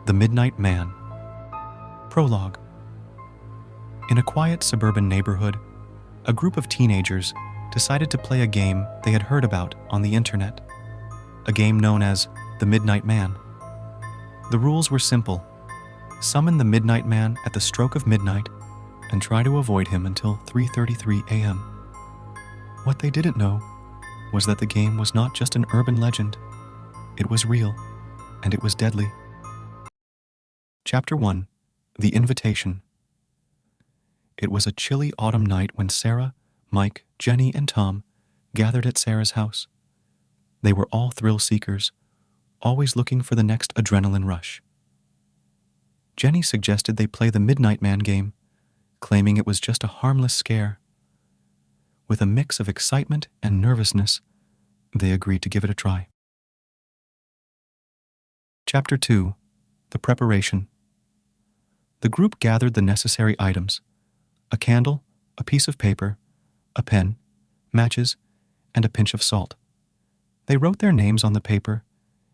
The Midnight Man. Prologue. In a quiet suburban neighborhood, a group of teenagers decided to play a game they had heard about on the internet, a game known as The Midnight Man. The rules were simple. Summon the Midnight Man at the stroke of midnight and try to avoid him until 3:33 a.m. What they didn't know was that the game was not just an urban legend. It was real, and it was deadly. Chapter 1. The Invitation. It was a chilly autumn night when Sarah, Mike, Jenny, and Tom gathered at Sarah's house. They were all thrill seekers, always looking for the next adrenaline rush. Jenny suggested they play the Midnight Man game, claiming it was just a harmless scare. With a mix of excitement and nervousness, they agreed to give it a try. Chapter 2. The Preparation. The group gathered the necessary items: a candle, a piece of paper, a pen, matches, and a pinch of salt. They wrote their names on the paper,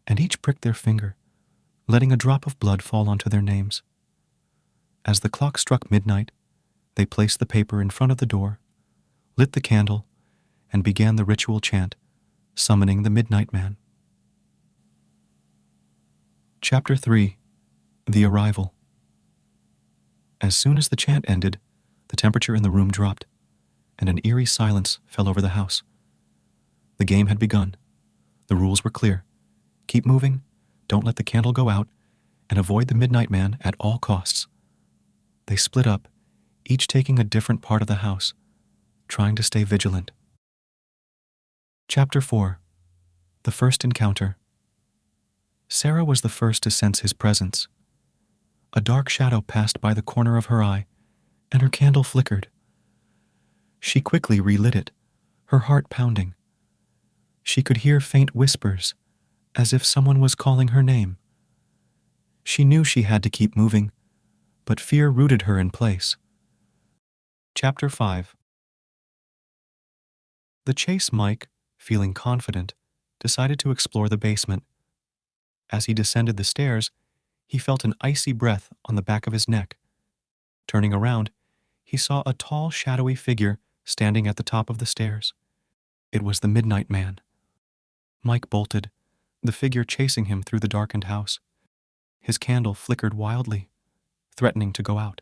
and each pricked their finger, letting a drop of blood fall onto their names. As the clock struck midnight, they placed the paper in front of the door, lit the candle, and began the ritual chant, summoning the Midnight Man. Chapter 3. The Arrival. As soon as the chant ended, the temperature in the room dropped, and an eerie silence fell over the house. The game had begun. The rules were clear. Keep moving, don't let the candle go out, and avoid the Midnight Man at all costs. They split up, each taking a different part of the house, trying to stay vigilant. Chapter 4. The First Encounter. Sarah was the first to sense his presence. A dark shadow passed by the corner of her eye, and her candle flickered. She quickly relit it, her heart pounding. She could hear faint whispers, as if someone was calling her name. She knew she had to keep moving, but fear rooted her in place. Chapter 5. The chase Mike, feeling confident, decided to explore the basement. As he descended the stairs, he felt an icy breath on the back of his neck. Turning around, he saw a tall, shadowy figure standing at the top of the stairs. It was the Midnight Man. Mike bolted, the figure chasing him through the darkened house. His candle flickered wildly, threatening to go out.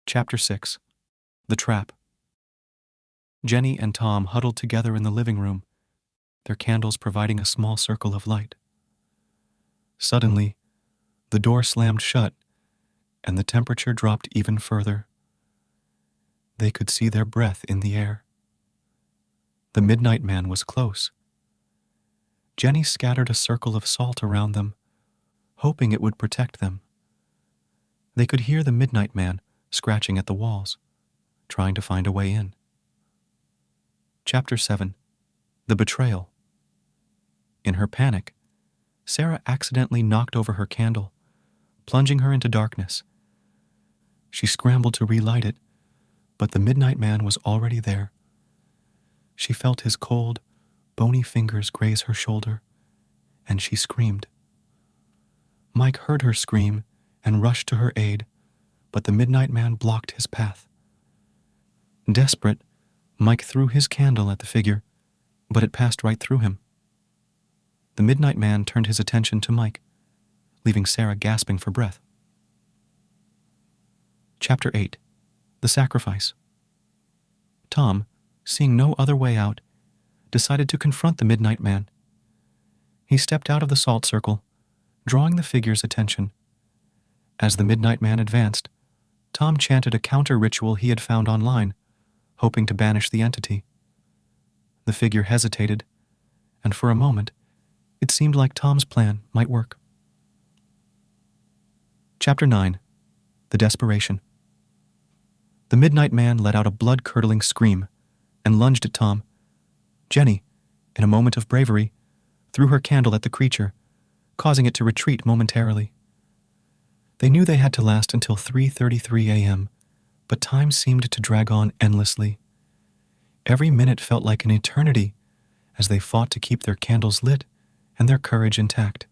Chapter 6. The Trap. Jenny and Tom huddled together in the living room, their candles providing a small circle of light. Suddenly, the door slammed shut, and the temperature dropped even further. They could see their breath in the air. The Midnight Man was close. Jenny scattered a circle of salt around them, hoping it would protect them. They could hear the Midnight Man scratching at the walls, trying to find a way in. Chapter 7. The Betrayal. In her panic, Sarah accidentally knocked over her candle, plunging her into darkness. She scrambled to relight it, but the Midnight Man was already there. She felt his cold, bony fingers graze her shoulder, and she screamed. Mike heard her scream and rushed to her aid, but the Midnight Man blocked his path. Desperate, Mike threw his candle at the figure, but it passed right through him. The Midnight Man turned his attention to Mike, leaving Sarah gasping for breath. Chapter 8. The Sacrifice. Tom, seeing no other way out, decided to confront the Midnight Man. He stepped out of the salt circle, drawing the figure's attention. As the Midnight Man advanced, Tom chanted a counter-ritual he had found online, hoping to banish the entity. The figure hesitated, and for a moment, it seemed like Tom's plan might work. Chapter 9. The Desperation. The Midnight Man let out a blood-curdling scream and lunged at Tom. Jenny, in a moment of bravery, threw her candle at the creature, causing it to retreat momentarily. They knew they had to last until 3:33 a.m., but time seemed to drag on endlessly. Every minute felt like an eternity as they fought to keep their candles lit and their courage intact.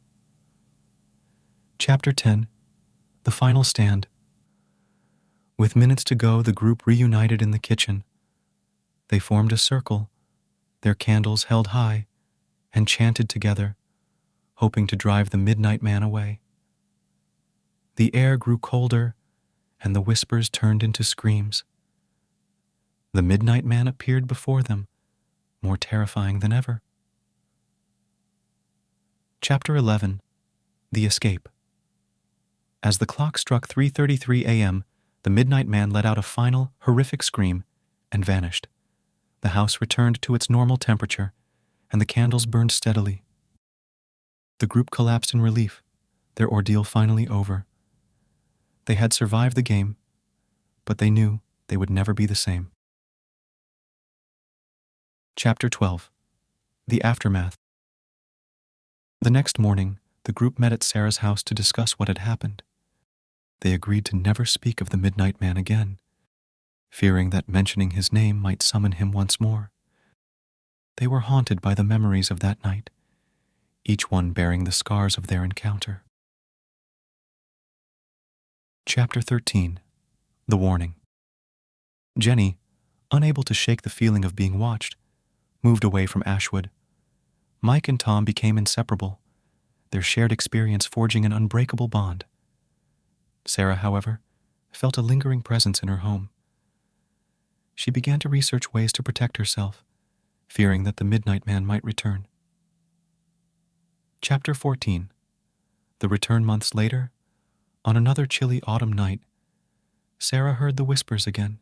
Chapter 10. The Final Stand. With minutes to go, the group reunited in the kitchen. They formed a circle, their candles held high, and chanted together, hoping to drive the midnight man away. The air grew colder, and the whispers turned into screams. The midnight man appeared before them, more terrifying than ever. Chapter 11. The Escape. As the clock struck 3:33 a.m., the midnight man let out a final, horrific scream and vanished. The house returned to its normal temperature, and the candles burned steadily. The group collapsed in relief, their ordeal finally over. They had survived the game, but they knew they would never be the same. Chapter 12. The Aftermath. The next morning, the group met at Sarah's house to discuss what had happened. They agreed to never speak of the midnight man again, fearing that mentioning his name might summon him once more. They were haunted by the memories of that night, each one bearing the scars of their encounter. Chapter 13. The Warning. Jenny, unable to shake the feeling of being watched, moved away from Ashwood. Mike and Tom became inseparable, their shared experience forging an unbreakable bond. Sarah, however, felt a lingering presence in her home. She began to research ways to protect herself, fearing that the midnight man might return. Chapter 14. The return months later, on another chilly autumn night, Sarah heard the whispers again.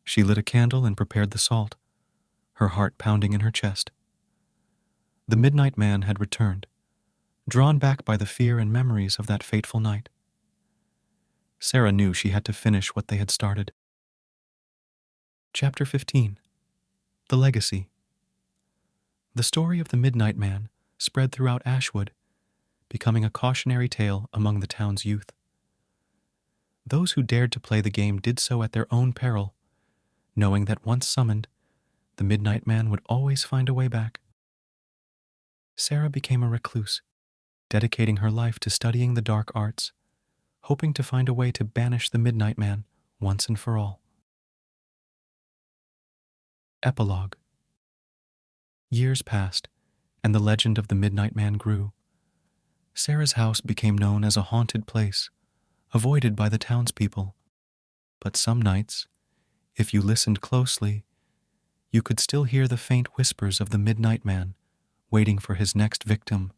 She lit a candle and prepared the salt, her heart pounding in her chest. The midnight man had returned, drawn back by the fear and memories of that fateful night. Sarah knew she had to finish what they had started. Chapter 15. The Legacy. The story of the midnight man spread throughout Ashwood, becoming a cautionary tale among the town's youth. Those who dared to play the game did so at their own peril, knowing that once summoned, the midnight man would always find a way back. Sarah became a recluse, dedicating her life to studying the dark arts, hoping to find a way to banish the midnight man once and for all. Epilogue. Years passed, and the legend of the midnight man grew. Sarah's house became known as a haunted place, avoided by the townspeople. But some nights, if you listened closely, you could still hear the faint whispers of the midnight man waiting for his next victim